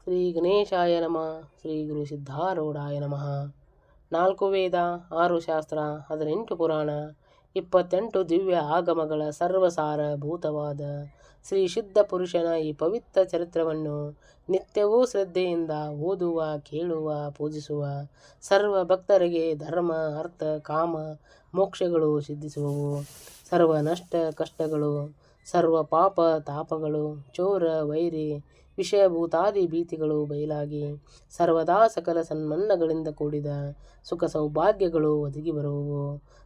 ಶ್ರೀ ಗಣೇಶಾಯ ನಮಃ. ಶ್ರೀ ಗುರು ಸಿದ್ಧಾರೂಢಾಯ ನಮಃ. 4 ವೇದ, 6 ಶಾಸ್ತ್ರ, 18 ಪುರಾಣ, 28 ದಿವ್ಯ ಆಗಮಗಳ ಸರ್ವಸಾರಭೂತವಾದ ಶ್ರೀ ಸಿದ್ಧ ಪುರುಷನ ಈ ಪವಿತ್ರ ಚರಿತ್ರವನ್ನು ನಿತ್ಯವೂ ಶ್ರದ್ಧೆಯಿಂದ ಓದುವ, ಕೇಳುವ, ಪೂಜಿಸುವ ಸರ್ವ ಭಕ್ತರಿಗೆ ಧರ್ಮ, ಅರ್ಥ, ಕಾಮ, ಮೋಕ್ಷಗಳು ಸಿದ್ಧಿಸುವವು. ಸರ್ವ ನಷ್ಟ ಕಷ್ಟಗಳು, ಸರ್ವ ಪಾಪ ತಾಪಗಳು, ಚೋರ ವೈರಿ ವಿಷಯಭೂತಾದಿ ಭೀತಿಗಳು ಬಯಲಾಗಿ ಸರ್ವದಾ ಸಕಲ ಸನ್ಮನ್ನಗಳಿಂದ ಕೂಡಿದ ಸುಖ ಸೌಭಾಗ್ಯಗಳು ಒದಗಿ ಬರುವವು.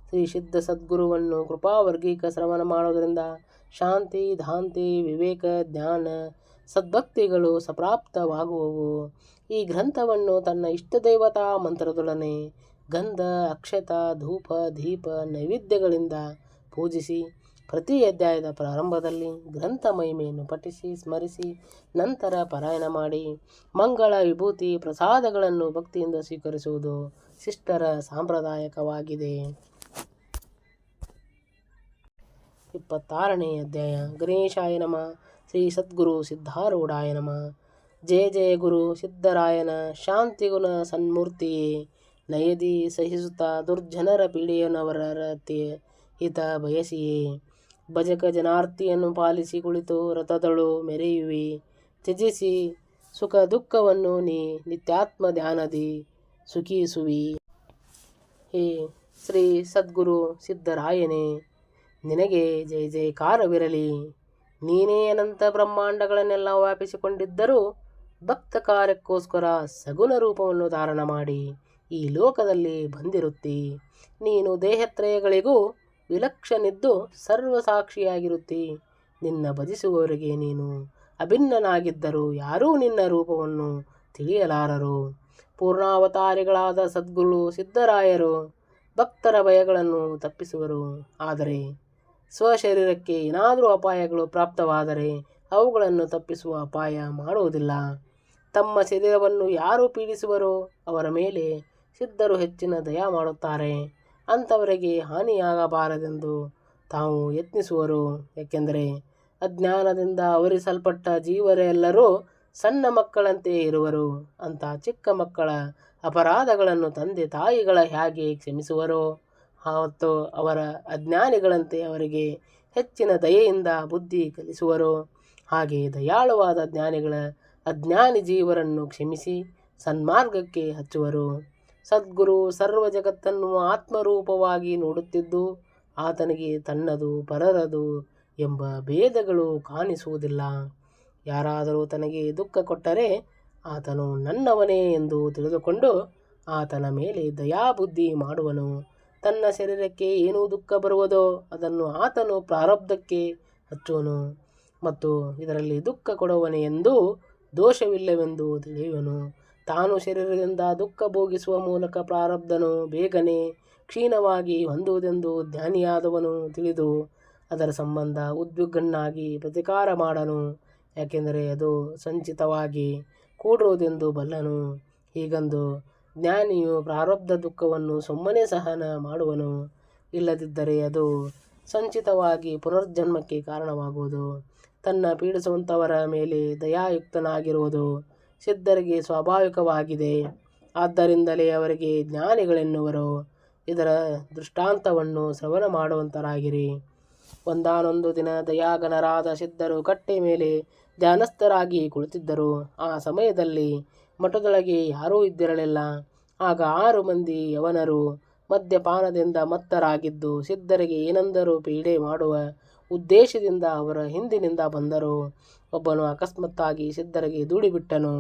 ಶ್ರೀ ಸಿದ್ಧ ಸದ್ಗುರುವನ್ನು ಕೃಪಾವರ್ಗೀಕ ಶ್ರವಣ ಮಾಡೋದರಿಂದ ಶಾಂತಿ, ಧಾಂತಿ, ವಿವೇಕ, ಜ್ಞಾನ, ಸದ್ಭಕ್ತಿಗಳು ಸಪ್ರಾಪ್ತವಾಗುವವು. ಈ ಗ್ರಂಥವನ್ನು ತನ್ನ ಇಷ್ಟದೇವತಾ ಮಂತ್ರದೊಡನೆ ಗಂಧ, ಅಕ್ಷತ, ಧೂಪ, ದೀಪ, ನೈವೇದ್ಯಗಳಿಂದ ಪೂಜಿಸಿ ಪ್ರತಿ ಅಧ್ಯಾಯದ ಪ್ರಾರಂಭದಲ್ಲಿ ಗ್ರಂಥ ಮಹಿಮೆಯನ್ನು ಪಠಿಸಿ ಸ್ಮರಿಸಿ ನಂತರ ಪಾರಾಯಣ ಮಾಡಿ ಮಂಗಳ ವಿಭೂತಿ ಪ್ರಸಾದಗಳನ್ನು ಭಕ್ತಿಯಿಂದ ಸ್ವೀಕರಿಸುವುದು ಶಿಷ್ಟರ ಸಾಂಪ್ರದಾಯಿಕವಾಗಿದೆ. 26ನೇ ಅಧ್ಯಾಯ. ಗಣೇಶಾಯ ನಮಃ. ಶ್ರೀ ಸದ್ಗುರು ಸಿದ್ಧಾರೂಢಾಯ ನಮಃ. ಜಯ ಜಯ ಗುರು ಸಿದ್ಧರಾಯನ ಶಾಂತಿಗುಣ ಸನ್ಮೂರ್ತಿಯೇ, ನಯದಿ ಸಹಿಸುತ್ತ ದುರ್ಜನರ ಪೀಡೆಯನ್ನವರತೆ ಹಿತ ಬಯಸಿಯೇ, ಭಜಕ ಜನಾರ್ತಿಯನ್ನು ಪಾಲಿಸಿ ಕುಳಿತು ರಥದಳು ಮೆರೆಯುವಿ, ತ್ಯಜಿಸಿ ಸುಖ ದುಃಖವನ್ನು ನೀ ನಿತ್ಯಾತ್ಮ ಧ್ಯಾನದಿ ಸುಖಿಸುವಿ. ಹೇ ಶ್ರೀ ಸದ್ಗುರು ಸಿದ್ಧರಾಯನೇ, ನಿನಗೆ ಜಯ ಜಯಕಾರವಿರಲಿ. ನೀನೇ ಅನಂತ ಬ್ರಹ್ಮಾಂಡಗಳನ್ನೆಲ್ಲ ವ್ಯಾಪಿಸಿಕೊಂಡಿದ್ದರೂ ಭಕ್ತ ಕಾರ್ಯಕ್ಕೋಸ್ಕರ ಸಗುಣ ರೂಪವನ್ನು ಧಾರಣ ಮಾಡಿ ಈ ಲೋಕದಲ್ಲಿ ಬಂದಿರುತ್ತಿ. ನೀನು ದೇಹತ್ರಯಗಳಿಗೂ ವಿಲಕ್ಷಣಿದ್ದು ಸರ್ವಸಾಕ್ಷಿಯಾಗಿರುತ್ತಿ. ನಿನ್ನ ಭಜಿಸುವವರಿಗೆ ನೀನು ಅಭಿನ್ನನಾಗಿದ್ದರೂ ಯಾರೂ ನಿನ್ನ ರೂಪವನ್ನು ತಿಳಿಯಲಾರರು. ಪೂರ್ಣಾವತಾರಿಗಳಾದ ಸದ್ಗುರು ಸಿದ್ಧರಾಯರು ಭಕ್ತರ ಭಯಗಳನ್ನು ತಪ್ಪಿಸುವರು. ಆದರೆ ಸ್ವಶರೀರಕ್ಕೆ ಏನಾದರೂ ಅಪಾಯಗಳು ಪ್ರಾಪ್ತವಾದರೆ ಅವುಗಳನ್ನು ತಪ್ಪಿಸುವ ಅಪಾಯ ಮಾಡುವುದಿಲ್ಲ. ತಮ್ಮ ಶರೀರವನ್ನು ಯಾರು ಪೀಡಿಸುವರೋ ಅವರ ಮೇಲೆ ಸಿದ್ಧರು ಹೆಚ್ಚಿನ ದಯ ಮಾಡುತ್ತಾರೆ. ಅಂಥವರಿಗೆ ಹಾನಿಯಾಗಬಾರದೆಂದು ತಾವು ಯತ್ನಿಸುವರು. ಏಕೆಂದರೆ ಅಜ್ಞಾನದಿಂದ ಆವರಿಸಲ್ಪಟ್ಟ ಜೀವರೆಲ್ಲರೂ ಸಣ್ಣ ಮಕ್ಕಳಂತೆ ಇರುವರು. ಅಂಥ ಚಿಕ್ಕ ಮಕ್ಕಳ ಅಪರಾಧಗಳನ್ನು ತಂದೆ ತಾಯಿಗಳ ಹೇಗೆ ಕ್ಷಮಿಸುವರೋ ಮತ್ತು ಅವರ ಅಜ್ಞಾನಿಗಳಂತೆ ಅವರಿಗೆ ಹೆಚ್ಚಿನ ದಯೆಯಿಂದ ಬುದ್ಧಿ ಕಲಿಸುವರೋ ಹಾಗೆ ದಯಾಳುವಾದ ಜ್ಞಾನಿಗಳ ಅಜ್ಞಾನಿ ಜೀವರನ್ನು ಕ್ಷಮಿಸಿ ಸನ್ಮಾರ್ಗಕ್ಕೆ ಹಚ್ಚುವರು. ಸದ್ಗುರು ಸರ್ವ ಜಗತ್ತನ್ನು ಆತ್ಮರೂಪವಾಗಿ ನೋಡುತ್ತಿದ್ದು ಆತನಿಗೆ ತನ್ನದು ಪರರದು ಎಂಬ ಭೇದಗಳು ಕಾಣಿಸುವುದಿಲ್ಲ. ಯಾರಾದರೂ ತನಗೆ ದುಃಖ ಕೊಟ್ಟರೆ ಆತನು ನನ್ನವನೇ ಎಂದು ತಿಳಿದುಕೊಂಡು ಆತನ ಮೇಲೆ ದಯಾಬುದ್ಧಿ ಮಾಡುವನು. ತನ್ನ ಶರೀರಕ್ಕೆ ಏನೂ ದುಃಖ ಬರುವುದೋ ಅದನ್ನು ಆತನು ಪ್ರಾರಬ್ಧಕ್ಕೆ ಹಚ್ಚುವನು ಮತ್ತು ಇದರಲ್ಲಿ ದುಃಖ ಕೊಡುವನೇ ಎಂದು ದೋಷವಿಲ್ಲವೆಂದು ತಿಳಿಯುವನು. ತಾನು ಶರೀರದಿಂದ ದುಃಖ ಭೋಗಿಸುವ ಮೂಲಕ ಪ್ರಾರಬ್ಧನು ಬೇಗನೆ ಕ್ಷೀಣವಾಗಿ ಹೊಂದುವುದೆಂದು ಜ್ಞಾನಿಯಾದವನು ತಿಳಿದು ಅದರ ಸಂಬಂಧ ಉದ್ವಿಗ್ನನಾಗಿ ಪ್ರತಿಕಾರ ಮಾಡನು. ಯಾಕೆಂದರೆ ಅದು ಸಂಚಿತವಾಗಿ ಕೂಡಿರುವುದೆಂದು ಬಲ್ಲನು. ಹೀಗಂದು ಜ್ಞಾನಿಯು ಪ್ರಾರಬ್ಧ ದುಃಖವನ್ನು ಸುಮ್ಮನೆ ಸಹನ ಮಾಡುವನು. ಇಲ್ಲದಿದ್ದರೆ ಅದು ಸಂಚಿತವಾಗಿ ಪುನರ್ಜನ್ಮಕ್ಕೆ ಕಾರಣವಾಗುವುದು. ತನ್ನ ಪೀಡಿಸುವಂಥವರ ಮೇಲೆ ದಯಾಯುಕ್ತನಾಗಿರುವುದು ಸಿದ್ಧರಿಗೆ ಸ್ವಾಭಾವಿಕವಾಗಿದೆ. ಆದ್ದರಿಂದಲೇ ಅವರಿಗೆ ಜ್ಞಾನಿಗಳೆನ್ನುವರು. ಇದರ ದೃಷ್ಟಾಂತವನ್ನು ಶ್ರವಣ ಮಾಡುವಂತರಾಗಿರಿ. ಒಂದಾನೊಂದು ದಿನ ದಯಾಗಣರಾದ ಸಿದ್ಧರು ಕಟ್ಟೆ ಮೇಲೆ ಧ್ಯಾನಸ್ಥರಾಗಿ ಕುಳಿತಿದ್ದರು. ಆ ಸಮಯದಲ್ಲಿ ಮಠದೊಳಗೆ ಯಾರೂ ಇದ್ದಿರಲಿಲ್ಲ. ಆಗ 6 ಮಂದಿ ಯವನರು ಮದ್ಯಪಾನದಿಂದ ಮತ್ತರಾಗಿದ್ದು ಸಿದ್ಧರಿಗೆ ಏನೆಂದರೂ ಪೀಡೆ ಮಾಡುವ ಉದ್ದೇಶದಿಂದ ಅವರ ಹಿಂದಿನಿಂದ ಬಂದರು. ಒಬ್ಬನು ಅಕಸ್ಮಾತ್ತಾಗಿ ಸಿದ್ಧರಿಗೆ ದೂಡಿಬಿಟ್ಟನು.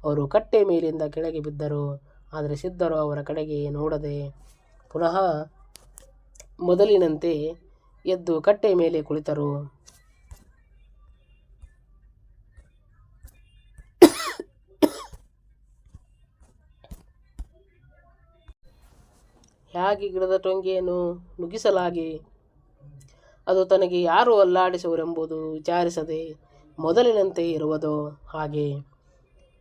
ಅವರು ಕಟ್ಟೆ ಮೇಲಿಂದ ಕೆಳಗೆ ಬಿದ್ದರು. ಆದರೆ ಸಿದ್ಧರು ಅವರ ಕಡೆಗೆ ನೋಡದೆ ಪುನಃ ಮೊದಲಿನಂತೆ ಎದ್ದು ಕಟ್ಟೆ ಮೇಲೆ ಕುಳಿತರು. ಹೇಗೆ ಗಿಡದ ಟೊಂಗೆಯನ್ನು ನುಗ್ಗಿಸಲಾಗಿ ಅದು ತನಗೆ ಯಾರು ಅಲ್ಲಾಡಿಸುವರೆಂಬುದು ವಿಚಾರಿಸದೆ ಮೊದಲಿನಂತೆ ಇರುವುದೋ ಹಾಗೆ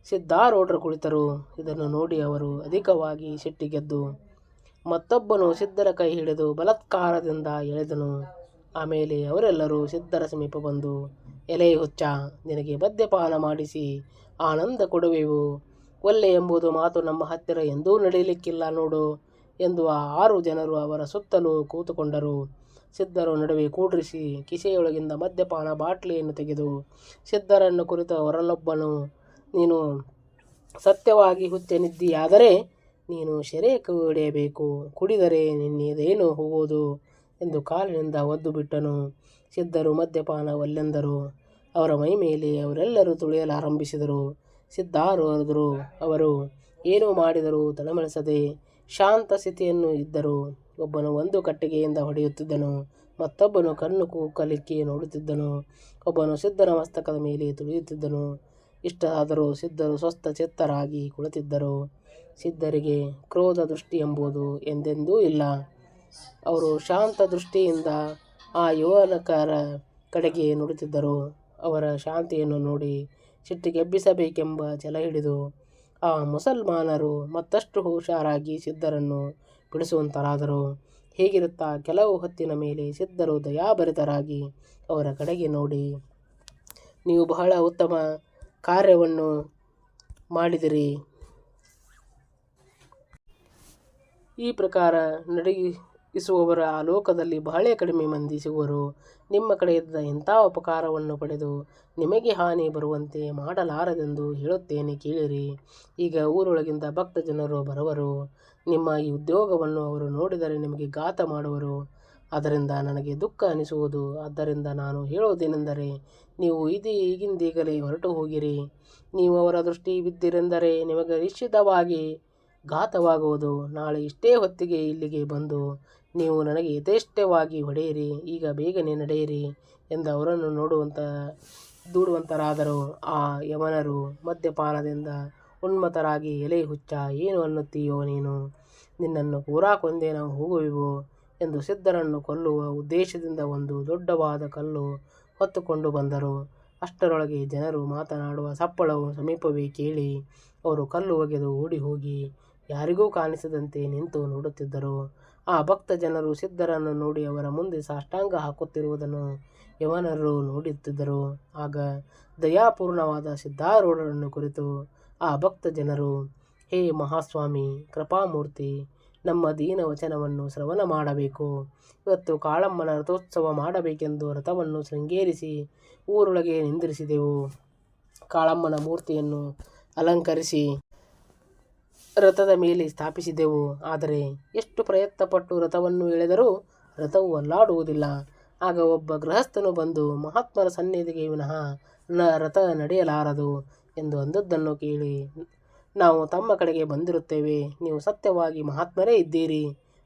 ಸಿದ್ಧಾರೂಢರು ಕುಳಿತರು. ಇದನ್ನು ನೋಡಿ ಅವರು ಅಧಿಕವಾಗಿ ಸಿಟ್ಟಿಗೆದ್ದು ಮತ್ತೊಬ್ಬನು ಸಿದ್ಧರ ಕೈ ಹಿಡಿದು ಬಲಾತ್ಕಾರದಿಂದ ಎಳೆದನು. ಆಮೇಲೆ ಅವರೆಲ್ಲರೂ ಸಿದ್ಧರ ಸಮೀಪ ಬಂದು ಎಲೆ ಹುಚ್ಚ, ನಿನಗೆ ಮದ್ಯಪಾನ ಮಾಡಿಸಿ ಆನಂದ ಕೊಡುವೆವು. ಒಲ್ಲೆ ಎಂಬುದು ಮಾತು ನಮ್ಮ ಹತ್ತಿರ ಎಂದೂ ನಡೆಯಲಿಕ್ಕಿಲ್ಲ ನೋಡು ಎಂದು ಆ 6 ಜನರು ಅವರ ಸುತ್ತಲೂ ಕೂತುಕೊಂಡರು. ಸಿದ್ಧರು ನಡುವೆ ಕೂಡ್ರಿಸಿ ಕಿಸೆಯೊಳಗಿಂದ ಮದ್ಯಪಾನ ಬಾಟ್ಲಿಯನ್ನು ತೆಗೆದು ಸಿದ್ಧರನ್ನು ಕುರಿತ ಅವರಲ್ಲೊಬ್ಬನು, ನೀನು ಸತ್ಯವಾಗಿ ಹುಚ್ಚನಿದ್ದೀಯಾದರೆ ನೀನು ಸೆರೆ ಹಿಡಿಯಬೇಕು, ಕುಡಿದರೆ ನಿನ್ನೇದೇನು ಹೋಗುವುದು ಎಂದು ಕಾಲಿನಿಂದ ಒದ್ದು ಬಿಟ್ಟನು. ಸಿದ್ಧರು ಮದ್ಯಪಾನ ಒಲ್ಲೆಂದರು. ಅವರ ಮೈಮೇಲೆ ಅವರೆಲ್ಲರೂ ತುಳಿಯಲಾರಂಭಿಸಿದರು. ಸಿದ್ಧರಾದರು ಅವರು ಏನು ಮಾಡಿದರೂ ತಳಮಳಿಸದೆ ಶಾಂತ ಸ್ಥಿತಿಯನ್ನು ಇದ್ದರು. ಒಬ್ಬನು ಒಂದು ಕಟ್ಟಿಗೆಯಿಂದ ಹೊಡೆಯುತ್ತಿದ್ದನು, ಮತ್ತೊಬ್ಬನು ಕಣ್ಣು ಕುಕ್ಕಲಿಕ್ಕೆ ನೋಡುತ್ತಿದ್ದನು, ಒಬ್ಬನು ಸಿದ್ಧನ ಮಸ್ತಕದ ಮೇಲೆ ತುಳಿಯುತ್ತಿದ್ದನು. ಇಷ್ಟಾದರೂ ಸಿದ್ಧರು ಸ್ವಸ್ಥ ಚಿತ್ತರಾಗಿ ಕುಳಿತಿದ್ದರು. ಸಿದ್ಧರಿಗೆ ಕ್ರೋಧ ದೃಷ್ಟಿ ಎಂಬುದು ಎಂದೆಂದೂ ಇಲ್ಲ. ಅವರು ಶಾಂತ ದೃಷ್ಟಿಯಿಂದ ಆ ಯುವಕರ ಕಡೆಗೆ ನೋಡುತ್ತಿದ್ದರು. ಅವರ ಶಾಂತಿಯನ್ನು ನೋಡಿ ಸಿಟ್ಟಿಗೆಬ್ಬಿಸಬೇಕೆಂಬ ಛಲ ಹಿಡಿದು ಆ ಮುಸಲ್ಮಾನರು ಮತ್ತಷ್ಟು ಹುಷಾರಾಗಿ ಸಿದ್ಧರನ್ನು ಬಿಡಿಸುವಂತರಾದರು. ಹೀಗಿರುತ್ತಾ ಕೆಲವು ಹೊತ್ತಿನ ಮೇಲೆ ಸಿದ್ಧರು ದಯಾಭರಿತರಾಗಿ ಅವರ ಕಡೆಗೆ ನೋಡಿ, ನೀವು ಬಹಳ ಉತ್ತಮ ಕಾರ್ಯವನ್ನು ಮಾಡಿದಿರಿ. ಈ ಪ್ರಕಾರ ನಡೆಯಿಸುವವರ ಆ ಲೋಕದಲ್ಲಿ ಬಹಳ ಕಡಿಮೆ ಮಂದಿ ಸಿಗುವರು. ನಿಮ್ಮ ಕಡೆಯಿಂದ ಇಂಥ ಉಪಕಾರವನ್ನು ಪಡೆದು ನಿಮಗೆ ಹಾನಿ ಬರುವಂತೆ ಮಾಡಲಾರದೆಂದು ಹೇಳುತ್ತೇನೆ, ಕೇಳಿರಿ. ಈಗ ಊರೊಳಗಿಂದ ಭಕ್ತ ಜನರು ಬರುವರು. ನಿಮ್ಮ ಈ ಉದ್ಯೋಗವನ್ನು ಅವರು ನೋಡಿದರೆ ನಿಮಗೆ ಘಾತ ಮಾಡುವರು. ಅದರಿಂದ ನನಗೆ ದುಃಖ ಅನಿಸುವುದು. ಆದ್ದರಿಂದ ನಾನು ಹೇಳುವುದೇನೆಂದರೆ, ನೀವು ಈಗಿಂದೀಗಲೇ ಹೊರಟು ಹೋಗಿರಿ. ನೀವು ಅವರ ದೃಷ್ಟಿ ಬಿದ್ದಿರೆಂದರೆ ನಿಮಗೆ ನಿಶ್ಚಿತವಾಗಿ ಘಾತವಾಗುವುದು. ನಾಳೆ ಇಷ್ಟೇ ಹೊತ್ತಿಗೆ ಇಲ್ಲಿಗೆ ಬಂದು ನೀವು ನನಗೆ ಯಥೇಚ್ಛವಾಗಿ ಹೊಡೆಯಿರಿ. ಈಗ ಬೇಗನೆ ನಡೆಯಿರಿ ಎಂದು ಅವರನ್ನು ದೂಡುವಂತರಾದರು. ಆ ಯವನರು ಮದ್ಯಪಾನದಿಂದ ಉನ್ಮತ್ತರಾಗಿ, ಎಲೆ ಹುಚ್ಚ, ಏನು ಅನ್ನುತ್ತೀಯೋ ನೀನು? ನಿನ್ನನ್ನು ಪೂರಾ ಕೊಂದೇ ನಾವು ಹೋಗುವೆವು ಎಂದು ಸಿದ್ಧರನ್ನು ಕೊಲ್ಲುವ ಉದ್ದೇಶದಿಂದ ಒಂದು ದೊಡ್ಡವಾದ ಕಲ್ಲು ಹೊತ್ತುಕೊಂಡು ಬಂದರು. ಅಷ್ಟರೊಳಗೆ ಜನರು ಮಾತನಾಡುವ ಸಪ್ಪಳವು ಸಮೀಪವೇ ಕೇಳಿ ಅವರು ಕಲ್ಲು ಒಗೆದು ಓಡಿ ಹೋಗಿ ಯಾರಿಗೂ ಕಾಣಿಸದಂತೆ ನಿಂತು ನೋಡುತ್ತಿದ್ದರು. ಆ ಭಕ್ತ ಜನರು ಸಿದ್ಧರನ್ನು ನೋಡಿ ಅವರ ಮುಂದೆ ಸಾಷ್ಟಾಂಗ ಹಾಕುತ್ತಿರುವುದನ್ನು ಯವನರು ನೋಡುತ್ತಿದ್ದರು. ಆಗ ದಯಾಪೂರ್ಣವಾದ ಸಿದ್ಧಾರೂಢರನ್ನು ಕುರಿತು ಆ ಭಕ್ತ ಜನರು, ಹೇ ಮಹಾಸ್ವಾಮಿ, ಕೃಪಾಮೂರ್ತಿ, ನಮ್ಮ ದೀನ ವಚನವನ್ನು ಶ್ರವಣ ಮಾಡಬೇಕು. ಇವತ್ತು ಕಾಳಮ್ಮನ ರಥೋತ್ಸವ ಮಾಡಬೇಕೆಂದು ರಥವನ್ನು ಶೃಂಗೇರಿಸಿ ಊರೊಳಗೆ ನಿಂದಿರಿಸಿದೆವು. ಕಾಳಮ್ಮನ ಮೂರ್ತಿಯನ್ನು ಅಲಂಕರಿಸಿ ರಥದ ಮೇಲೆ ಸ್ಥಾಪಿಸಿದೆವು. ಆದರೆ ಎಷ್ಟು ಪ್ರಯತ್ನಪಟ್ಟು ರಥವನ್ನು ಎಳೆದರೂ ರಥವು ಅಲ್ಲಾಡುವುದಿಲ್ಲ. ಆಗ ಒಬ್ಬ ಗೃಹಸ್ಥನು ಬಂದು, ಮಹಾತ್ಮರ ಸನ್ನಿಧಿಗೆ ವಿನಃ ರಥ ನಡೆಯಲಾರದು ಎಂದು ಅಂದದ್ದನ್ನು ಕೇಳಿ, ನಾವು ತಮ್ಮ ಕಡೆಗೆ ಬಂದಿರುತ್ತೇವೆ. ನೀವು ಸತ್ಯವಾಗಿ ಮಹಾತ್ಮರೇ ಇದ್ದೀರಿ.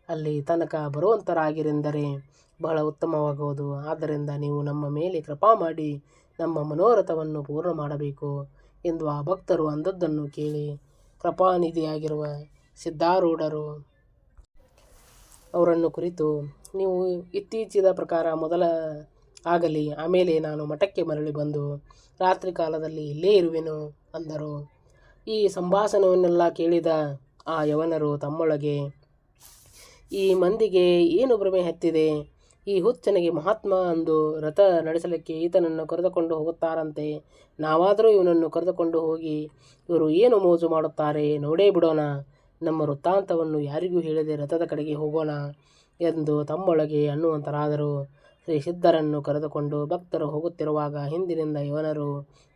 ಅಲ್ಲಿ ತನಕ ಬರುವಂತರಾಗಿರೆಂದರೆ ಬಹಳ ಉತ್ತಮವಾಗುವುದು. ಆದ್ದರಿಂದ ನೀವು ನಮ್ಮ ಮೇಲೆ ಕೃಪಾ ಮಾಡಿ ನಮ್ಮ ಮನೋರಥವನ್ನು ಪೂರ್ಣ ಮಾಡಬೇಕು ಎಂದು ಆ ಭಕ್ತರು ಅಂದದ್ದನ್ನು ಕೇಳಿ ಕೃಪಾನಿಧಿಯಾಗಿರುವ ಸಿದ್ಧಾರೂಢರು ಅವರನ್ನು ಕುರಿತು, ನೀವು ಇತ್ತೀಚಿದ ಪ್ರಕಾರ ಮೊದಲ ಆಗಲಿ, ಆಮೇಲೆ ನಾನು ಮಠಕ್ಕೆ ಮರಳಿ ಬಂದು ರಾತ್ರಿ ಕಾಲದಲ್ಲಿ ಇಲ್ಲೇ ಇರುವೆನು ಅಂದರು. ಈ ಸಂಭಾಷಣೆಯನ್ನೆಲ್ಲ ಕೇಳಿದ ಆ ಯವನರು ತಮ್ಮೊಳಗೆ, ಈ ಮಂದಿಗೆ ಏನು ಭ್ರಮೆ ಹತ್ತಿದೆ? ಈ ಹುಚ್ಚನಿಗೆ ಮಹಾತ್ಮ ಅಂದು ರಥ ನಡೆಸಲಿಕ್ಕೆ ಈತನನ್ನು ಕರೆದುಕೊಂಡು ಹೋಗುತ್ತಾರಂತೆ. ನಾವಾದರೂ ಇವನನ್ನು ಕರೆದುಕೊಂಡು ಹೋಗಿ ಇವರು ಏನು ಮೋಜು ಮಾಡುತ್ತಾರೆ ನೋಡೇ ಬಿಡೋಣ. ನಮ್ಮ ವೃತ್ತಾಂತವನ್ನು ಯಾರಿಗೂ ಹೇಳದೆ ರಥದ ಕಡೆಗೆ ಹೋಗೋಣ ಎಂದು ತಮ್ಮೊಳಗೆ ಅನ್ನುವಂತರಾದರು. ಶ್ರೀ ಸಿದ್ಧರನ್ನು ಕರೆದುಕೊಂಡು ಭಕ್ತರು ಹೋಗುತ್ತಿರುವಾಗ ಹಿಂದಿನಿಂದ ಯವನರು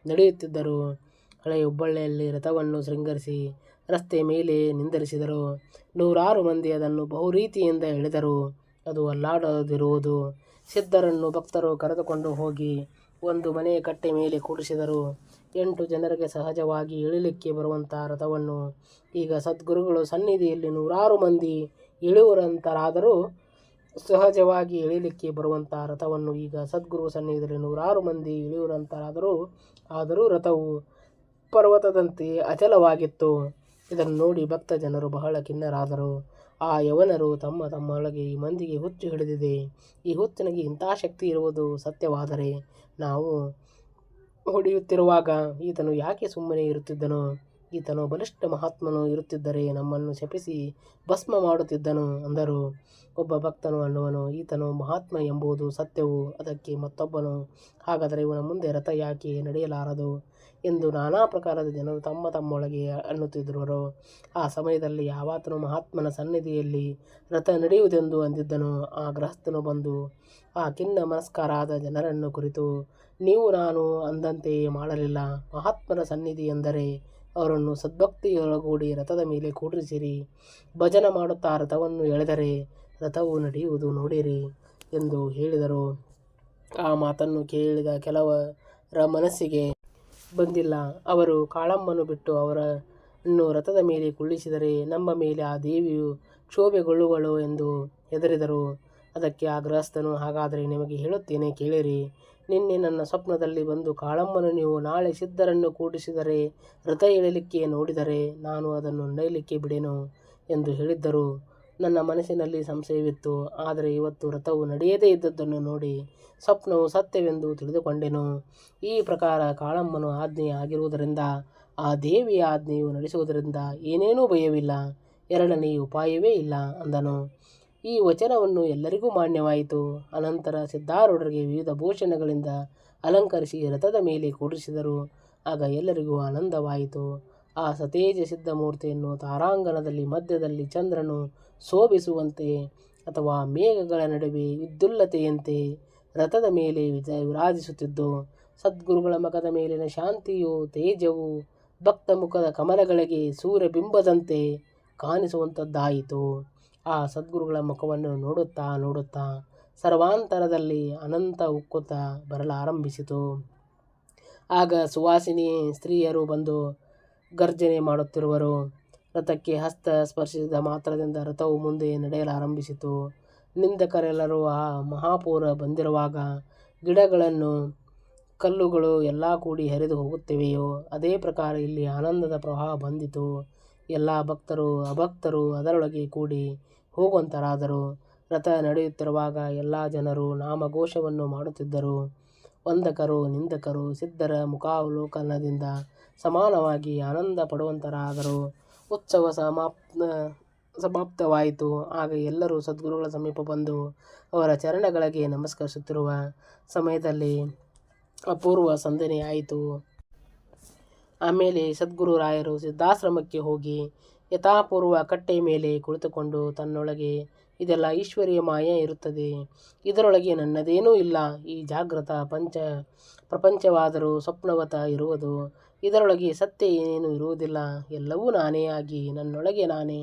ನಡೆಯುತ್ತಿದ್ದರು. ಹಳೆ ಹುಬ್ಬಳ್ಳಿಯಲ್ಲಿ ರಥವನ್ನು ಶೃಂಗರಿಸಿ ರಸ್ತೆ ಮೇಲೆ ನಿಂದಿರಿಸಿದರು. 100 ಮಂದಿ ಅದನ್ನು ಬಹುರೀತಿಯಿಂದ ಎಳೆದರು. ಅದು ಅಲ್ಲಾಡದಿರುವುದು. ಸಿದ್ಧರನ್ನು ಭಕ್ತರು ಕರೆದುಕೊಂಡು ಹೋಗಿ ಒಂದು ಮನೆಯ ಕಟ್ಟೆ ಮೇಲೆ ಕೂಡಿಸಿದರು. 8 ಜನರಿಗೆ ಸಹಜವಾಗಿ ಇಳಿಲಿಕ್ಕೆ ಬರುವಂಥ ರಥವನ್ನು ಈಗ ಸದ್ಗುರುಗಳು ಸನ್ನಿಧಿಯಲ್ಲಿ 100 ಮಂದಿ ಇಳಿಯುವಂತರಾದರೂ ಸಹಜವಾಗಿ ಇಳಿಲಿಕ್ಕೆ ಬರುವಂಥ ರಥವನ್ನು ಈಗ ಸದ್ಗುರು ಸನ್ನಿಧಿಯಲ್ಲಿ 100 ಮಂದಿ ಆದರೂ ರಥವು ಪರ್ವತದಂತೆ ಅಚಲವಾಗಿತ್ತು. ಇದನ್ನು ನೋಡಿ ಭಕ್ತ ಜನರು ಬಹಳ ಖಿನ್ನರಾದರು. ಆ ಯವನರು ತಮ್ಮೊಳಗೆ, ಈ ಮಂದಿಗೆ ಹುಚ್ಚು ಹಿಡಿದಿದೆ. ಈ ಹುಚ್ಚನಿಗೆ ಇಂಥ ಶಕ್ತಿ ಇರುವುದು ಸತ್ಯವಾದರೆ ನಾವು ಹೊಡೆಯುತ್ತಿರುವಾಗ ಈತನು ಯಾಕೆ ಸುಮ್ಮನೆ ಇರುತ್ತಿದ್ದನು ಈತನು ಬಲಿಷ್ಠ ಮಹಾತ್ಮನು ಇರುತ್ತಿದ್ದರೆ ನಮ್ಮನ್ನು ಶಪಿಸಿ ಭಸ್ಮ ಮಾಡುತ್ತಿದ್ದನು ಅಂದರು. ಒಬ್ಬ ಭಕ್ತನು ಅನ್ನುವನು, ಈತನು ಮಹಾತ್ಮ ಎಂಬುದು ಸತ್ಯವು. ಅದಕ್ಕೆ ಮತ್ತೊಬ್ಬನು, ಹಾಗಾದರೆ ಇವನ ಮುಂದೆ ರಥ ಯಾಕೆ ನಡೆಯಲಾರದು ಎಂದು ನಾನಾ ಪ್ರಕಾರದ ಜನರು ತಮ್ಮ ತಮ್ಮೊಳಗೆ ಅನ್ನುತ್ತಿದ್ದರು. ಆ ಸಮಯದಲ್ಲಿ ಯಾವಾತನು ಮಹಾತ್ಮನ ಸನ್ನಿಧಿಯಲ್ಲಿ ರಥ ನಡೆಯುವುದೆಂದು ಅಂದಿದ್ದನು, ಆ ಗೃಹಸ್ಥನು ಬಂದು ಆ ಖಿನ್ನ ಮನಸ್ಕರಾದ ಜನರನ್ನು ಕುರಿತು, ನೀವು ನಾನು ಅಂದಂತೆಯೇ ಮಾಡಲಿಲ್ಲ. ಮಹಾತ್ಮನ ಸನ್ನಿಧಿ ಎಂದರೆ ಅವರನ್ನು ಸದ್ಭಕ್ತಿಯೊಳಗೂಡಿ ರಥದ ಮೇಲೆ ಕೂಡಿಸಿರಿ. ಭಜನ ಮಾಡುತ್ತಾ ರಥವನ್ನು ಎಳೆದರೆ ರಥವು ನಡೆಯುವುದು ನೋಡಿರಿ ಎಂದು ಹೇಳಿದರು. ಆ ಮಾತನ್ನು ಕೇಳಿದ ಕೆಲವರ ಮನಸ್ಸಿಗೆ ಬಂದಿಲ್ಲ. ಅವರು ಕಾಳಮ್ಮನು ಬಿಟ್ಟು ಅವರನ್ನು ರಥದ ಮೇಲೆ ಕುಳ್ಳಿಸಿದರೆ ನಮ್ಮ ಮೇಲೆ ಆ ದೇವಿಯು ಕ್ಷೋಭೆಗೊಳ್ಳುವಳು ಎಂದು ಹೆದರಿದರು. ಅದಕ್ಕೆ ಆ ಗೃಹಸ್ಥನು, ಹಾಗಾದರೆ ನಿಮಗೆ ಹೇಳುತ್ತೇನೆ ಕೇಳಿರಿ. ನಿನ್ನೆ ನನ್ನ ಸ್ವಪ್ನದಲ್ಲಿ ಬಂದು ಕಾಳಮ್ಮನು ನೀವು ನಾಳೆ ಸಿದ್ಧರನ್ನು ಕೂಡಿಸಿದರೆ ರಥ ಎಳೆಯಲಿಕ್ಕೆ ನೋಡಿದರೆ ನಾನು ಅದನ್ನು ನಡೆಯಲಿಕ್ಕೆ ಬಿಡೆನು ಎಂದು ಹೇಳಿದ್ದರು. ನನ್ನ ಮನಸ್ಸಿನಲ್ಲಿ ಸಂಶಯವಿತ್ತು, ಆದರೆ ಇವತ್ತು ರಥವು ನಡೆಯದೇ ಇದ್ದದ್ದನ್ನು ನೋಡಿ ಸ್ವಪ್ನವು ಸತ್ಯವೆಂದು ತಿಳಿದುಕೊಂಡೆನು. ಈ ಪ್ರಕಾರ ಕಾಳಮ್ಮನ ಆಜ್ಞೆ ಆಗಿರುವುದರಿಂದ ಆ ದೇವಿಯ ಆಜ್ಞೆಯು ನಡೆಸುವುದರಿಂದ ಏನೇನೂ ಭಯವಿಲ್ಲ, ಎರಡನೇ ಉಪಾಯವೇ ಇಲ್ಲ ಅಂದನು. ಈ ವಚನವನ್ನು ಎಲ್ಲರಿಗೂ ಮಾನ್ಯವಾಯಿತು. ಅನಂತರ ಸಿದ್ಧಾರೂಢರಿಗೆ ವಿವಿಧ ಭೂಷಣಗಳಿಂದ ಅಲಂಕರಿಸಿ ರಥದ ಮೇಲೆ ಕೂಡಿಸಿದರು. ಆಗ ಎಲ್ಲರಿಗೂ ಆನಂದವಾಯಿತು. ಆ ಸತೇಜ ಸಿದ್ಧಮೂರ್ತಿಯನ್ನು ತಾರಾಂಗಣದಲ್ಲಿ ಮಧ್ಯದಲ್ಲಿ ಚಂದ್ರನು ಶೋಭಿಸುವಂತೆ ಅಥವಾ ಮೇಘಗಳ ನಡುವೆ ವಿದ್ಯುಲ್ಲತೆಯಂತೆ ರಥದ ಮೇಲೆ ವಿರಾಜಿಸುತ್ತಿದ್ದು, ಸದ್ಗುರುಗಳ ಮುಖದ ಮೇಲಿನ ಶಾಂತಿಯು ತೇಜವು ಭಕ್ತ ಮುಖದ ಕಮಲಗಳಿಗೆ ಸೂರ್ಯಬಿಂಬದಂತೆ ಕಾಣಿಸುವಂಥದ್ದಾಯಿತು. ಆ ಸದ್ಗುರುಗಳ ಮುಖವನ್ನು ನೋಡುತ್ತಾ ನೋಡುತ್ತಾ ಸರ್ವಾಂತರದಲ್ಲಿ ಅನಂತ ಉಕ್ಕುತ ಬರಲಾರಂಭಿಸಿತು. ಆಗ ಸುವಾಸಿನಿ ಸ್ತ್ರೀಯರು ಬಂದು ಗರ್ಜನೆ ಮಾಡುತ್ತಿರುವರು. ರಥಕ್ಕೆ ಹಸ್ತ ಸ್ಪರ್ಶಿಸಿದ ಮಾತ್ರದಿಂದ ರಥವು ಮುಂದೆ ನಡೆಯಲಾರಂಭಿಸಿತು. ನಿಂದಕರೆಲ್ಲರೂ ಆ ಮಹಾಪೂರ ಬಂದಿರುವಾಗ ಗಿಡಗಳನ್ನು ಕಲ್ಲುಗಳು ಎಲ್ಲ ಕೂಡಿ ಹರಿದು ಹೋಗುತ್ತಿವೆಯೋ ಅದೇ ಪ್ರಕಾರ ಇಲ್ಲಿ ಆನಂದದ ಪ್ರವಾಹ ಬಂದಿತು. ಎಲ್ಲ ಭಕ್ತರು ಅಭಕ್ತರು ಅದರೊಳಗೆ ಕೂಡಿ ಹೋಗುವಂತರಾದರು. ರಥ ನಡೆಯುತ್ತಿರುವಾಗ ಎಲ್ಲ ಜನರು ನಾಮಘೋಷವನ್ನು ಮಾಡುತ್ತಿದ್ದರು. ವಂದಕರು ನಿಂದಕರು ಸಿದ್ಧರ ಮುಖಾವಲೋಕನದಿಂದ ಸಮಾನವಾಗಿ ಆನಂದ ಪಡುವಂತರಾದರು. ಉತ್ಸವ ಸಮಾಪ್ತವಾಯಿತು. ಆಗ ಎಲ್ಲರೂ ಸದ್ಗುರುಗಳ ಸಮೀಪ ಬಂದು ಅವರ ಚರಣಗಳಿಗೆ ನಮಸ್ಕರಿಸುತ್ತಿರುವ ಸಮಯದಲ್ಲಿ ಅಪೂರ್ವ ಸಂದನೆಯಾಯಿತು. ಆಮೇಲೆ ಸದ್ಗುರು ರಾಯರು ಸಿದ್ಧಾಶ್ರಮಕ್ಕೆ ಹೋಗಿ ಯಥಾಪೂರ್ವ ಕಟ್ಟೆಯ ಮೇಲೆ ಕುಳಿತುಕೊಂಡು ತನ್ನೊಳಗೆ, ಇದೆಲ್ಲ ಈಶ್ವರೀಯ ಮಾಯೆ ಇರುತ್ತದೆ, ಇದರೊಳಗೆ ನನ್ನದೇನೂ ಇಲ್ಲ. ಈ ಜಾಗೃತ ಪ್ರಪಂಚವಾದರೂ ಸ್ವಪ್ನವತ ಇರುವುದು, ಇದರೊಳಗೆ ಸತ್ಯ ಏನೇನೂ ಇರುವುದಿಲ್ಲ. ಎಲ್ಲವೂ ನಾನೇ ಆಗಿ ನನ್ನೊಳಗೆ ನಾನೇ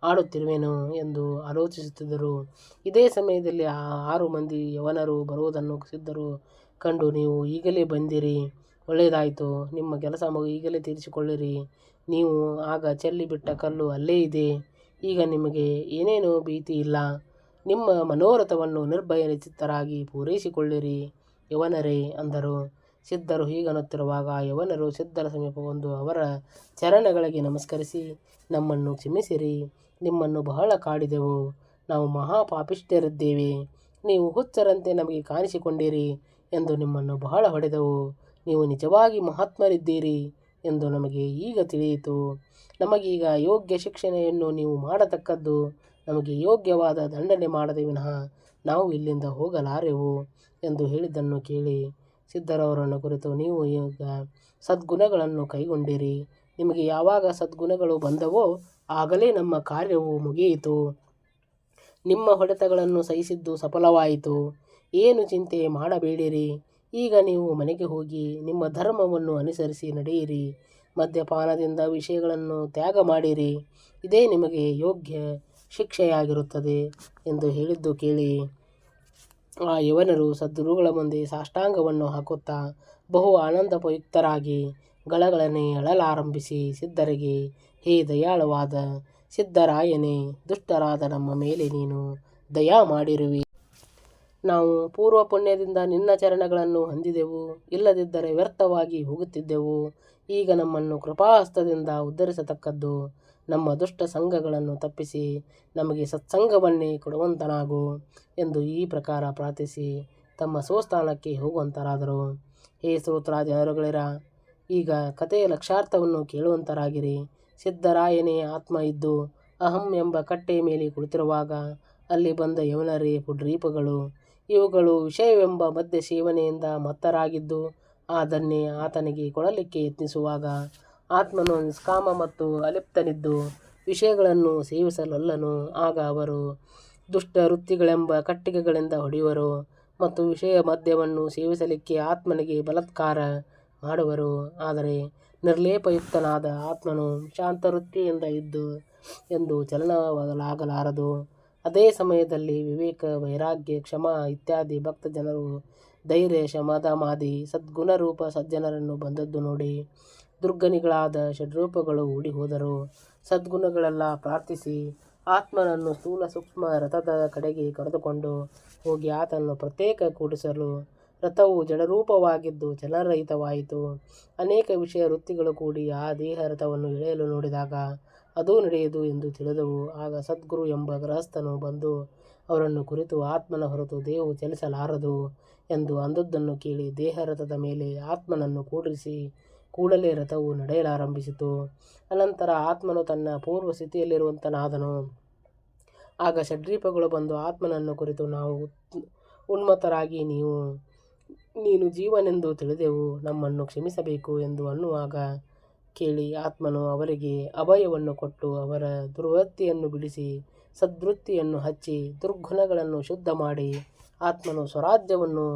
ಆಡುತ್ತಿರುವೆನು ಎಂದು ಆಲೋಚಿಸುತ್ತಿದ್ದರು. ಇದೇ ಸಮಯದಲ್ಲಿ 6 ಮಂದಿ ಯವನರು ಬರುವುದನ್ನು ಸಿದ್ಧರು ಕಂಡು, ನೀವು ಈಗಲೇ ಬಂದಿರಿ, ಒಳ್ಳೆಯದಾಯಿತು. ನಿಮ್ಮ ಕೆಲಸ ಈಗಲೇ ತೀರಿಸಿಕೊಳ್ಳಿರಿ. ನೀವು ಆಗ ಚೆಲ್ಲಿಬಿಟ್ಟ ಕಲ್ಲು ಅಲ್ಲೇ ಇದೆ. ಈಗ ನಿಮಗೆ ಏನೇನೂ ಭೀತಿ ಇಲ್ಲ. ನಿಮ್ಮ ಮನೋರಥವನ್ನು ನಿರ್ಭಯ ಚಿತ್ತರಾಗಿ ಪೂರೈಸಿಕೊಳ್ಳಿರಿ ಯವನರೇ ಅಂದರು. ಸಿದ್ಧರು ಹೀಗನ್ನುತ್ತಿರುವಾಗ ಯವನರು ಸಿದ್ಧರ ಸಮೀಪ ಬಂದು ಅವರ ಚರಣಗಳಿಗೆ ನಮಸ್ಕರಿಸಿ, ನಮ್ಮನ್ನು ಕ್ಷಮಿಸಿರಿ, ನಿಮ್ಮನ್ನು ಬಹಳ ಕಾಡಿದೆವು, ನಾವು ಮಹಾಪಾಪಿಷ್ಠರಿದ್ದೇವೆ, ನೀವು ಹುಚ್ಚರಂತೆ ನಮಗೆ ಕಾಣಿಸಿಕೊಂಡಿರಿ ಎಂದು ನಿಮ್ಮನ್ನು ಬಹಳ ಹೊಡೆದೆವು. ನೀವು ನಿಜವಾಗಿ ಮಹಾತ್ಮರಿದ್ದೀರಿ ಎಂದು ನಮಗೆ ಈಗ ತಿಳಿಯಿತು. ನಮಗೀಗ ಯೋಗ್ಯ ಶಿಕ್ಷಣೆಯನ್ನು ನೀವು ಮಾಡತಕ್ಕದ್ದು. ನಮಗೆ ಯೋಗ್ಯವಾದ ದಂಡನೆ ಮಾಡದೆ ವಿನಃ ನಾವು ಇಲ್ಲಿಂದ ಹೋಗಲಾರೆವು ಎಂದು ಹೇಳಿದ್ದನ್ನು ಕೇಳಿ ಸಿದ್ಧರವರನ್ನು ಕುರಿತು, ನೀವು ಈಗ ಸದ್ಗುಣಗಳನ್ನು ಕೈಗೊಂಡಿರಿ. ನಿಮಗೆ ಯಾವಾಗ ಸದ್ಗುಣಗಳು ಬಂದವೋ ಆಗಲೇ ನಮ್ಮ ಕಾರ್ಯವು ಮುಗಿಯಿತು. ನಿಮ್ಮ ಹೊಡೆತಗಳನ್ನು ಸಹಿಸಿದ್ದು ಸಫಲವಾಯಿತು. ಏನು ಚಿಂತೆ ಮಾಡಬೇಡಿರಿ. ಈಗ ನೀವು ಮನೆಗೆ ಹೋಗಿ ನಿಮ್ಮ ಧರ್ಮವನ್ನು ಅನುಸರಿಸಿ ನಡೆಯಿರಿ. ಮದ್ಯಪಾನದಿಂದ ವಿಷಯಗಳನ್ನು ತ್ಯಾಗ ಮಾಡಿರಿ. ಇದೇ ನಿಮಗೆ ಯೋಗ್ಯ ಶಿಕ್ಷೆಯಾಗಿರುತ್ತದೆ ಎಂದು ಹೇಳಿದ್ದು ಕೇಳಿ ಆ ಯವನರು ಸದ್ಗುರುಗಳ ಮುಂದೆ ಸಾಷ್ಟಾಂಗವನ್ನು ಹಾಕುತ್ತಾ ಬಹು ಆನಂದಯುಕ್ತರಾಗಿ ಗಳಗಳನೆ ಅಳಲಾರಂಭಿಸಿ ಸಿದ್ಧರಿಗೆ, ಹೇ ದಯಾಳುವಾದ ಸಿದ್ಧರಾಯನೇ, ದುಷ್ಟರಾದ ನಮ್ಮ ಮೇಲೆ ನೀನು ದಯಾ ಮಾಡಿರುವಿ. ನಾವು ಪೂರ್ವ ಪುಣ್ಯದಿಂದ ನಿನ್ನ ಚರಣಗಳನ್ನು ಹೊಂದಿದೆವು, ಇಲ್ಲದಿದ್ದರೆ ವ್ಯರ್ಥವಾಗಿ ಹೋಗುತ್ತಿದ್ದೆವು. ಈಗ ನಮ್ಮನ್ನು ಕೃಪಾಹಸ್ತದಿಂದ ಉದ್ಧರಿಸತಕ್ಕದ್ದು. ನಮ್ಮ ದುಷ್ಟ ಸಂಘಗಳನ್ನು ತಪ್ಪಿಸಿ ನಮಗೆ ಸತ್ಸಂಗವನ್ನೇ ಕೊಡುವಂತನಾಗು ಎಂದು ಈ ಪ್ರಕಾರ ಪ್ರಾರ್ಥಿಸಿ ತಮ್ಮ ಸ್ವಸ್ಥಾನಕ್ಕೆ ಹೋಗುವಂತರಾದರು. ಹೇ ಶ್ರೋತ್ರ ಜನರುಗಳಿರ, ಈಗ ಕಥೆಯ ಲಕ್ಷಾರ್ಥವನ್ನು ಕೇಳುವಂತರಾಗಿರಿ. ಸಿದ್ಧರಾಯನೇ ಆತ್ಮ ಇದ್ದು ಅಹಂ ಎಂಬ ಕಟ್ಟೆಯ ಮೇಲೆ ಕುಳಿತಿರುವಾಗ ಅಲ್ಲಿ ಬಂದ ಯವನರೇ ಪುಡ್ರೀಪಗಳು. ಇವುಗಳು ವಿಷಯವೆಂಬ ಮದ್ಯ ಸೇವನೆಯಿಂದ ಮತ್ತರಾಗಿದ್ದು ಅದನ್ನೇ ಆತನಿಗೆ ಕೊಡಲಿಕ್ಕೆ ಯತ್ನಿಸುವಾಗ ಆತ್ಮನು ನಿಷ್ಕಾಮ ಮತ್ತು ಅಲಿಪ್ತನಿದ್ದು ವಿಷಯಗಳನ್ನು ಸೇವಿಸಲೊಲ್ಲನು. ಆಗ ಅವರು ದುಷ್ಟ ವೃತ್ತಿಗಳೆಂಬ ಕಟ್ಟಿಗೆಗಳಿಂದ ಹೊಡೆಯುವರು ಮತ್ತು ವಿಷಯ ಮದ್ಯವನ್ನು ಸೇವಿಸಲಿಕ್ಕೆ ಆತ್ಮನಿಗೆ ಬಲಾತ್ಕಾರ ಮಾಡುವರು. ಆದರೆ ನಿರ್ಲೇಪಯುಕ್ತನಾದ ಆತ್ಮನು ಶಾಂತವೃತ್ತಿಯಿಂದ ಇದ್ದು ಎಂದು ಚಲನವಾಗಲಾಗಲಾರದು. ಅದೇ ಸಮಯದಲ್ಲಿ ವಿವೇಕ, ವೈರಾಗ್ಯ, ಕ್ಷಮ ಇತ್ಯಾದಿ ಭಕ್ತ ಜನರು ಧೈರ್ಯ, ಶಮದಮಾದಿ ಸದ್ಗುಣರೂಪ ಸಜ್ಜನರನ್ನು ಬಂದದ್ದು ನೋಡಿ ದುರ್ಗನಿಗಳಾದ ಷಡ್ರೂಪಗಳು ಓಡಿ ಹೋದರು. ಸದ್ಗುಣಗಳೆಲ್ಲ ಪ್ರಾರ್ಥಿಸಿ ಆತ್ಮನನ್ನು ಸ್ಥೂಲ ಸೂಕ್ಷ್ಮ ರಥದ ಕಡೆಗೆ ಕರೆದುಕೊಂಡು ಹೋಗಿ ಆತನನ್ನು ಪ್ರತ್ಯೇಕ ಕೂಡಿಸಲು ರಥವು ಜಡರೂಪವಾಗಿದ್ದು ಚಲನರಹಿತವಾಯಿತು. ಅನೇಕ ವಿಷಯ ವೃತ್ತಿಗಳು ಕೂಡಿ ಆ ದೇಹ ರಥವನ್ನು ಎಳೆಯಲು ನೋಡಿದಾಗ ಅದೂ ನಡೆಯದು ಎಂದು ತಿಳಿದವು. ಆಗ ಸದ್ಗುರು ಎಂಬ ಗೃಹಸ್ಥನು ಬಂದು ಅವರನ್ನು ಕುರಿತು ಆತ್ಮನ ಹೊರತು ದೇಹವು ಚಲಿಸಲಾರದು ಎಂದು ಅಂದದ್ದನ್ನು ಕೇಳಿ ದೇಹ ರಥದ ಮೇಲೆ ಆತ್ಮನನ್ನು ಕೂಡಿಸಿ ಕೂಡಲೇ ರಥವು ನಡೆಯಲಾರಂಭಿಸಿತು. ಅನಂತರ ಆತ್ಮನು ತನ್ನ ಪೂರ್ವ ಸ್ಥಿತಿಯಲ್ಲಿರುವಂತನಾದನು. ಆಗ ಷಡ್ರೀಪಗಳು ಬಂದು ಆತ್ಮನನ್ನು ಕುರಿತು ನಾವು ಉನ್ಮತ್ತರಾಗಿ ನೀನು ಜೀವನೆಂದು ತಿಳಿದೆವು, ನಮ್ಮನ್ನು ಕ್ಷಮಿಸಬೇಕು ಎಂದು ಅನ್ನುವಾಗ ಕೇಳಿ ಆತ್ಮನು ಅವರಿಗೆ ಅಭಯವನ್ನು ಕೊಟ್ಟು ಅವರ ದುರ್ವೃತ್ತಿಯನ್ನು ಬಿಡಿಸಿ ಸದ್ವೃತ್ತಿಯನ್ನು ಹಚ್ಚಿ ದುರ್ಗುಣಗಳನ್ನು ಶುದ್ಧ ಮಾಡಿ ಆತ್ಮನು ಸ್ವರಾಜ್ಯವನ್ನು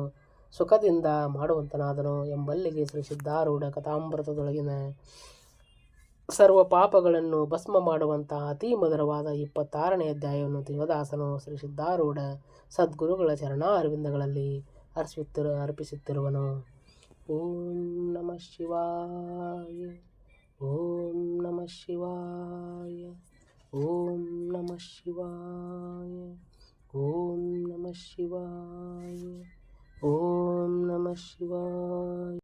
ಸುಖದಿಂದ ಮಾಡುವಂತನಾದನು ಎಂಬಲ್ಲಿಗೆ ಶ್ರೀ ಸಿದ್ಧಾರೂಢ ಕಥಾಮೃತದೊಳಗಿನ ಸರ್ವ ಪಾಪಗಳನ್ನು ಭಸ್ಮ ಮಾಡುವಂತಹ ಅತಿ ಮಧುರವಾದ 26ನೇ ಅಧ್ಯಾಯವನ್ನು ದೇವದಾಸನು ಶ್ರೀ ಸಿದ್ಧಾರೂಢ ಸದ್ಗುರುಗಳ ಚರಣಾರವಿಂದಗಳಲ್ಲಿ ಅರ್ಪಿಸುತ್ತಿರುವನು. ಓಂ ನಮಃ ಶಿವಾಯ. ಓಂ ನಮಃ ಶಿವಾಯ. ಓಂ ನಮಃ ಶಿವಾಯ. ಓಂ ನಮಃ ಶಿವಾಯ. ಓಂ ನಮಃ ಶಿವಾಯ.